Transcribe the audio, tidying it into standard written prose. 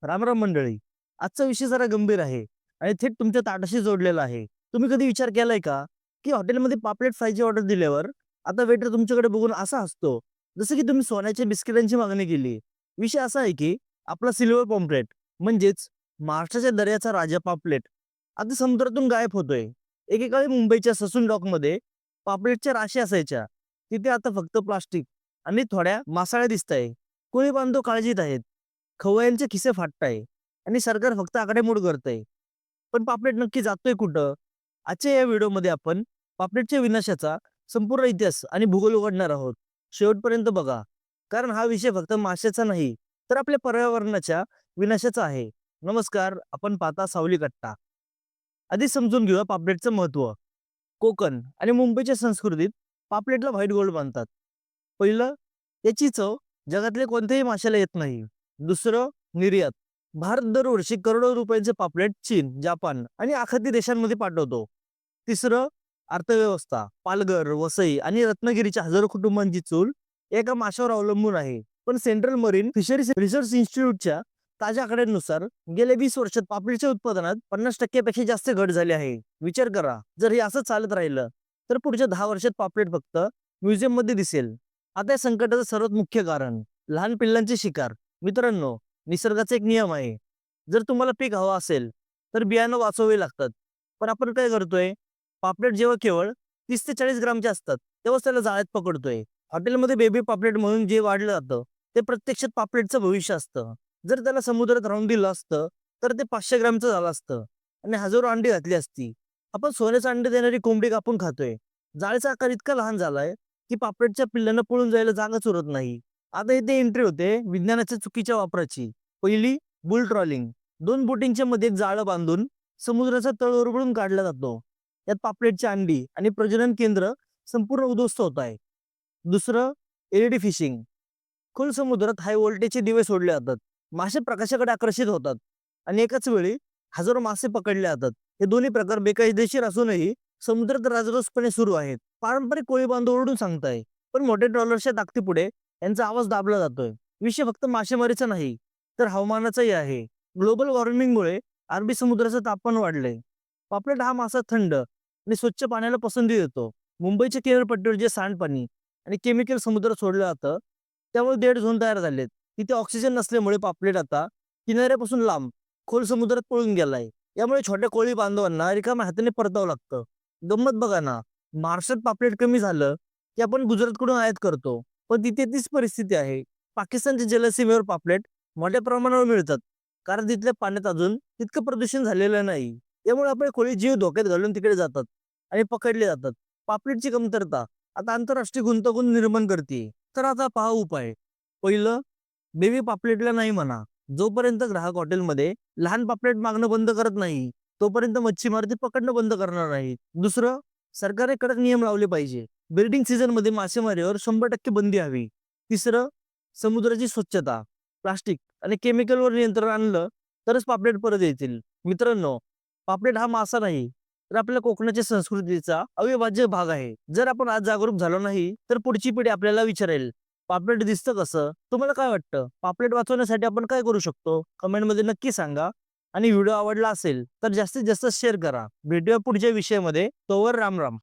रामराम मंडळी. आजचा विषय जरा गंभीर आहे आणि थेट तुमच्या ताटाशी जोडलेला आहे. तुम्ही कधी विचार केलाय का, की हॉटेलमध्ये पापलेट फ्रायची ऑर्डर दिल्यावर आता वेटर तुमच्याकडे बघून असा हसतो, जसं की तुम्ही सोन्याच्या बिस्किटांची मागणी केली. विषय असा आहे की आपला सिल्व्हर पॉम्फ्रेट म्हणजेच महाराष्ट्राच्या दर्याचा राजा पापलेट आता समुद्रातून गायब होतोय. एकेकाळी मुंबईच्या ससून डॉकमध्ये पापलेटच्या राशी असायच्या. तिथे आता फक्त प्लास्टिक आणि थोड्या मासाळ्या दिसताय. कोळी बांधव काळजीत आहेत. खवय्यांचे खिसे फाटताय आणि सरकार फक्त आकडेमोड करतंय. पण पापलेट नक्की जातोय कुठं? आजच्या या व्हिडिओमध्ये आपण पापलेटच्या विनाशाचा संपूर्ण इतिहास आणि भूगोल उघडणार आहोत. शेवटपर्यंत बघा. कारण हा विषय फक्त माशाचा नाही, तर आपल्या पर्यावरणाच्या विनाशाचा आहे. नमस्कार, आपण पाहता सावली कट्टा. आधी समजून घेऊया पापलेटचं महत्त्व. कोकण आणि मुंबईच्या संस्कृतीत पापलेटला व्हाईट गोल्ड मानतात. पहिलं, याची चव जगातल्या कोणत्याही माशाला येत नाही. दुसरं, निर्यात. भारत दरवर्षी करोडो रुपयांचे पापलेट चीन, जपान आणि आखाती देशांमध्ये पाठवतो. तिसरं, अर्थव्यवस्था. पालघर, वसई आणि रत्नागिरीच्या हजारो कुटुंबांची चूल एका माशावर अवलंबून आहे. पण सेंट्रल मरीन फिशरीज रिसर्च इन्स्टिट्यूटच्या ताज्या आकड्यांनुसार गेल्या 20 वर्षात पापलेटच्या उत्पादनात 50% पेक्षा जास्त घट झाली आहे. विचार करा, जर हे असं चालत राहिलं तर पुढच्या 10 वर्षात पापलेट फक्त म्युझियममध्ये दिसेल. आता या संकटाचं सर्वात मुख्य कारण लहान पिल्लांची शिकार. मित्रांनो, निसर्गाचा एक नियम आहे. जर तुम्हाला पीक हवं असेल, तर बियाणं वाचवावे लागतात. पण आपण काय करतोय? पापलेट जेव्हा केवळ 30 ते 40 ग्रामचे असतात, तेव्हाच त्याला जाळ्यात पकडतोय. हॉटेलमध्ये बेबी पापलेट म्हणून जे वाढलं जातं, ते प्रत्यक्षात पापलेटचं भविष्य असतं. जर त्याला समुद्रात राहून दिलं असतं, तर ते 500 ग्रामचं झालं असतं आणि हजारो अंडी घातली असती. आपण सोन्याचं अंडे देणारी कोंबडी कापून खातोय. जाळीचा आकार इतका लहान झालाय, की पापलेटच्या पिल्लांना पळून जायला जागाच उरत नाही. आता इथे एंट्री होते विज्ञानाच्या चुकीच्या वापराची. पहिली, बुल ट्रॉलिंग. 2 बोटींच्या मध्ये एक जाळं बांधून समुद्राचा तळ ओरबळून काढला जातो. त्यात पापलेटची अंडी आणि प्रजनन केंद्र संपूर्ण उद्ध्वस्त होत आहे. दुसरं, एलईडी फिशिंग. खोल समुद्रात हाय व्होल्टेजचे दिवे सोडले जातात. मासे प्रकाशाकडे आकर्षित होतात आणि एकाच वेळी हजारो मासे पकडले जातात. हे दोन्ही प्रकार बेकायदेशीर असूनही समुद्रात राजरोसपणे सुरू आहेत. पारंपरिक कोळी बांधव ओरडून सांगताय, पण मोठे ट्रॉलर्सच्या ताकदीपुढे यांचा आवाज दाबला जातोय. विषय फक्त मासेमारीचा नाही, तर हवामानाचाही आहे. ग्लोबल वॉर्मिंगमुळे अरबी समुद्राचं तापमान वाढलंय. पापलेट हा मासा थंड आणि स्वच्छ पाण्याला पसंती देतो. मुंबईच्या किनारपट्टीवर जे सांडपाणी आणि केमिकल समुद्रात सोडलं जातं, त्यामुळे डेड झोन तयार झालेत. तिथे ऑक्सिजन नसल्यामुळे पापलेट आता किनाऱ्यापासून लांब खोल समुद्रात पळून गेलाय. यामुळे छोट्या कोळी बांधवांना रिकाम्या हाताने परतावं लागतं. गंमत बघा ना, महाराष्ट्रात पापलेट कमी झालं की आपण गुजरातकडून आयात करतो. पण तिथे तीच परिस्थिती आहे. पाकिस्तानच्या जलसीमेवर पापलेट मोठ्या प्रमाणावर मिळतात. कारण तिथल्या पाण्यात अजून तितकं प्रदूषण झालेलं नाही. त्यामुळे आपले कोळी जीव धोक्यात घालून तिकडे जातात आणि पकडले जातात. पापलेटची कमतरता आता आंतरराष्ट्रीय गुंतागुंत निर्माण करते. तर आता पहा उपाय. पहिलं, बेबी पापलेटला नाही म्हणा. जोपर्यंत ग्राहक हॉटेलमध्ये लहान पापलेट मागणं बंद करत नाही, तोपर्यंत मच्छीमार ते पकडणं बंद करणार नाही. दुसरं, सरकारने कडक नियम लावले पाहिजे. ब्रीडिंग सीझनमध्ये मासेमारीवर 100% बंदी हवी. तिसरं, समुद्राची स्वच्छता. प्लास्टिक आणि केमिकलवर नियंत्रण आणलं तरच पापलेट परत येतील. मित्रांनो, पापलेट हा मासा नाही, तर आपल्या कोकणाच्या संस्कृतीचा अविभाज्य भाग आहे. जर आपण आज जागरूक झालो नाही, तर पुढची पिढी आपल्याला विचारेल, पापलेट दिसतं कसं? तुम्हाला काय वाटतं? पापलेट वाचवण्यासाठी आपण काय करू शकतो? कमेंटमध्ये नक्की सांगा. आणि व्हिडिओ आवडला असेल तर जास्तीत जास्त शेअर करा. भेटूया पुढच्या विषयामध्ये. तोवर राम राम.